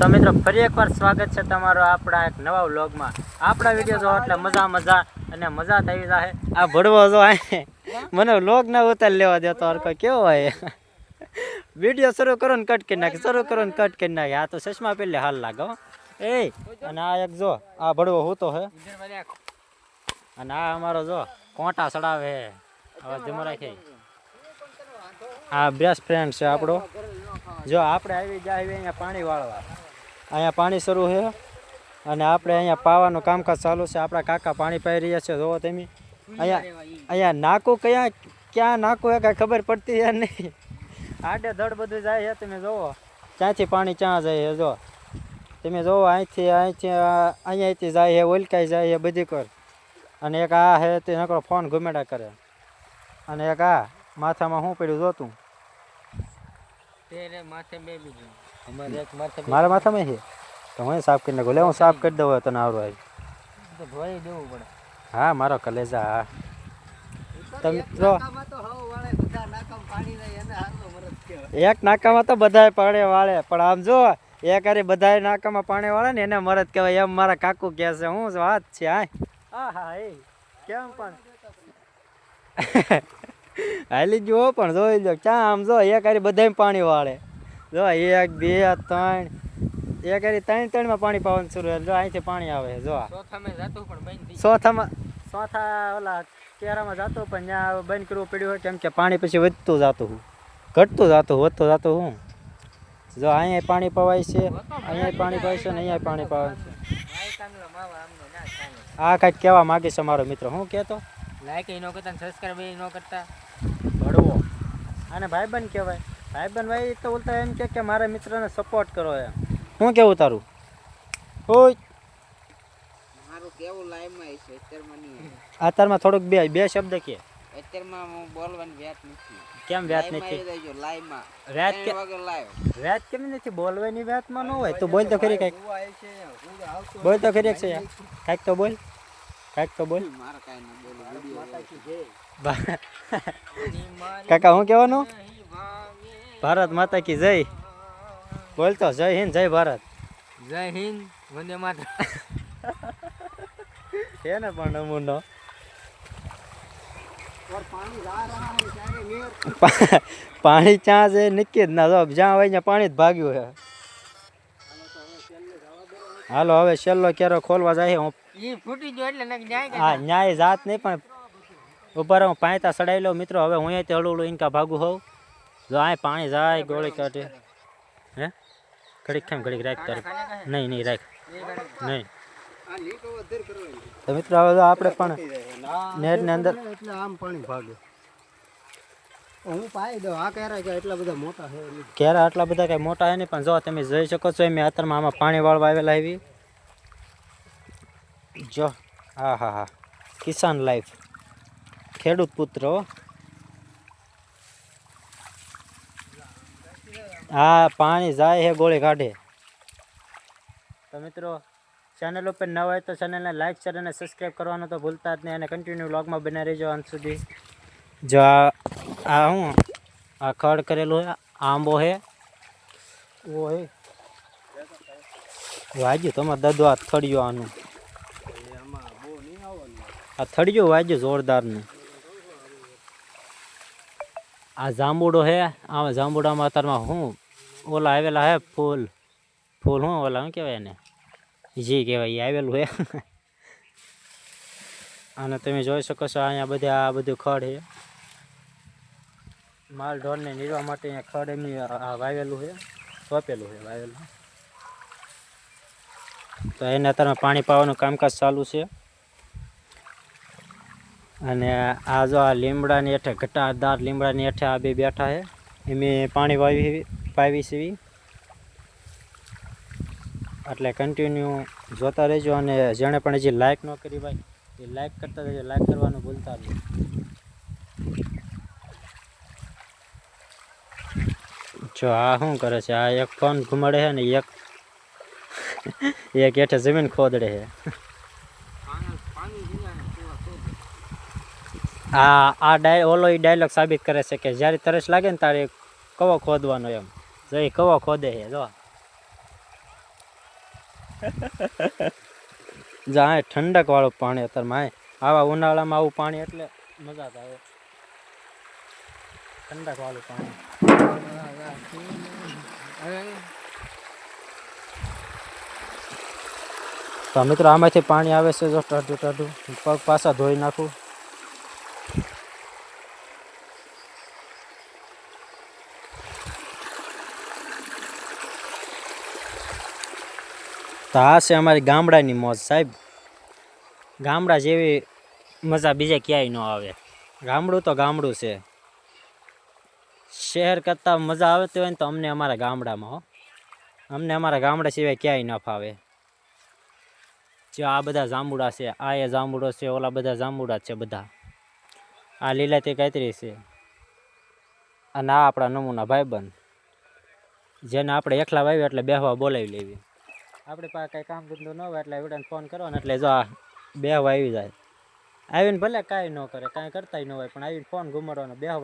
તો મિત્રો ફરી એકવાર સ્વાગત છે તમારો આપણા એક નવા વ્લોગમાં. આપણા વિડીયો જો એટલે મજા અને મજા થઈ જાય. આ ભડવો જો મને વ્લોગ ના ઉતાર લેવા દેતો હરકો કેવો હોય. વિડીયો શરૂ કરો ને કટ કરી નાખે, શરૂ કરો ને કટ કરી નાખે. આ તો ચશ્મા પહેલે હાલ લાગે એ. અને આ એક જો આ ભડવો હું તો હે, અને આ અમારો જો કોટા ચડાવે હવે જમો રાખે. આ બેસ્ટ ફ્રેન્ડ છે આપણો. જો આપણે આવી જાય અહીંયા પાણી વાળવા, અહીંયા પાણી શરૂ છે અને આપણે અહીંયા પાવાનું કામકાજ ચાલુ છે. આપણા કાકા પાણી પાઈ રહ્યા છે. જોવો તમે અહીંયા નાકું ક્યાં નાકું એ કાંઈ ખબર પડતી છે નહીં. આડે ધડ બધું જાય છે. તમે જોવો ક્યાંથી પાણી ક્યાં જાય છે. જો તમે જોવો અહીંયાથી જાય છે, ઓલકાઈ જાય છે બધી કર. અને એક આ છે તે નકરો ફોન ઘુમેડા કરે. અને એક આ માથામાં શું પડ્યું જોતું મારા માથામાં છે તો હું સાફ કરી નાખું. લે હું સાફ કરી દઉં તને આવડો ધોઈ દેવું પડે. હા મારો કલેજા. હા તો મિત્રો એક નાકામાં તો બધા પાણી વાળે, પણ આમ જો એક હારી બધા નાકામાં પાણી વાળે ને એને મરદ કહેવાય એમ મારા કાકુ કહે છે. હું વાત છે હા હા એ કેમ પણ હાલી જુઓ પણ જોઈ લો ક્યાં આમ જો એક હારી બધા પાણી વાળે. જો 1 2 3 એક હારી 3 માં પાણી પાવાનું શરૂ. જો અહીંથી પાણી આવે. જો ચોથા ઓલા કેરામાં જતું પણ ત્યાં બંધ કરવું પડ્યું હોય કેમ કે પાણી પછી વધતું જતું, ઘટતું જતું, વધતું જતું. હું જો અહીંયા પાણી પવાય છે, અહીંયા પાણી પવાય છે ને અહીંયા પાણી પવાય છે. આ કાંઈક કહેવા માગીશ અમારો મિત્ર. હું કહેતો લાઈક ન કરતા, સબસ્ક્રાઈબ ન કરતા ભડવો. આને ભાઈબંધ કહેવાય. ભાઈબંધ ભાઈ તો બોલતા એમ કે મારા મિત્રને સપોર્ટ કરો એમ. શું કેવું તારું? હોય મારું કેવું લાઈવમાં છે અત્યારમાં નહીં. અત્યારમાં થોડુંક બે શબ્દ કે અત્યારમાં હું બોલવાની વાત નથી. કેમ વાત નથી? લાઈવમાં વાત કે વગર લાઈવ વાત કેમ નથી? બોલવાની વાતમાં ન હોય તો બોલ તો ખરી કાંઈક. બોલ તો ખરી છે કાંઈક તો બોલ, કાંઈક તો બોલ. મારે કાંઈ ન બોલું. કાકા હું કહેવાનું? ભારત માતા કી જય. બોલતો જય હિન્દ, જય ભારત. જય હિન્દ, વંદે માતરમ. છે ને પણ નમૂનો. પાણી ક્યાં છે નક્કી જ ના. જો જ્યાં હોય ત્યાં પાણી જ ભાગ્યું છે. હાલો હવે છેલ્લો કેરો ખોલવા જાય. હું હા ન્યાય જાત નહીં પણ ઉપર હું પાયતા ચડાવી લઉં મિત્રો. હવે હું અહીંયાથી હળું ઇનકા ભાગું હોઉં. જો આ પાણી જાય ગોળી કાઢે. હે ઘડીક કેમ ઘડીક રાખ તારે? નહીં રાખ નહીં. તો મિત્રો હવે તો આપણે પણ નેટની અંદર એટલે આમ પાણી ભાગે. હું પાઈ દઉં. આ કેરા એટલા બધા મોટા છે. કેરા આટલા બધા કઈ મોટા છે નહીં પણ જો તમે જોઈ શકો છો મેં અત્યારમાં આમાં પાણી વાળવા આવેલા આવી. જો હા હા હા કિસાન લાઈફ, ખેડૂત પુત્ર. હા પાણી જાય છે ગોળી કાઢે. તો મિત્રો ચેનલ ઉપર ન હોય તો ચેનલને લાઈક શેર અને સબસ્ક્રાઈબ કરવાનું તો ભૂલતા જ નહીં. અને કન્ટિન્યુ વ્લોગમાં બના રહેજો અંત સુધી. જો આ હું આ ખડ કરેલું હે, આંબો હે ઓ હે વાજ્યું તમારે દાદો. આ થળિયો આનું આ થળિયો વાજ્યું જોરદારનું. આ જાંબુડો હે. આ જાંબુડામાં અત્યારમાં હું ઓલા આવેલા હે ફૂલ હું ઓલા શું કહેવાય એને? જી કહેવાય એ આવેલું હે. અને તમે જોઈ શકો છો અહીંયા બધા આ બધું ખડ છે. માલ ઢોરને નીરવા માટે અહીંયા ખડ એમની વાવેલું છે, સોંપેલું છે વાવેલું. તો એને અત્યારે પાણી પાવાનું કામકાજ ચાલુ છે. અને આ જો આ લીમડાની હેઠે ઘટાદાર લીમડાની હેઠે આ બે બેઠા છે. એમ પાણી પાવી છે. એટલે કન્ટિન્યુ જોતા રહેજો. અને જેણે પણ હજી લાઈક ન કરી ભાઈ એ લાઈક કરતા રહેજો. લાઈક કરવાનું ભૂલતા નહીં. જો આ શું કરે છે? આ એક ફોન ઘુમાડે છે ને એક હેઠે જમીન ખોદડે છે. આ ઓલો ડાયલોગ સાબિત કરે છે કે જ્યારે તરસ લાગે ને તારે કવો ખોદવાનો એમ. જો એ કવો ખોદે છે. જો જાય ઠંડક વાળું પાણી અત્યારે માય આવા ઉનાળામાં આવું પાણી એટલે મજા જ આવે ઠંડક વાળું પાણી તો મિત્રો આમાંથી પાણી આવે છે જો ટાઢું ટાઢું પગ પાછા ધોઈ નાખું તો આ છે અમારી ગામડાની મોજ સાહેબ ગામડા જેવી મજા બીજે ક્યાંય ન આવે ગામડું તો ગામડું છે શહેર કરતાં મજા આવતી હોય ને તો અમને અમારા ગામડામાં હો અમને અમારા ગામડા સિવાય ક્યાંય ન ફાવે જે આ બધા જાંબુડા છે આ એ જાંબુડો છે ઓલા બધા જાંબુડા છે બધા આ લીલાતી કાતરી છે અને આ આપણા નમૂના ભાઈબંધ જેને આપણે એકલા વાવ્યું એટલે બેહવા બોલાવી લેવી આપણે પાસે કાંઈ કામ ધંધો ન હોય એટલે એવડાને ફોન કરવાનો એટલે જો આ બેહવા આવી જાય આવીને ભલે કાંઈ ન કરે કાંઈ કરતાય ન હોય પણ આવીને ફોન ઘુમાડવાનો બેહવા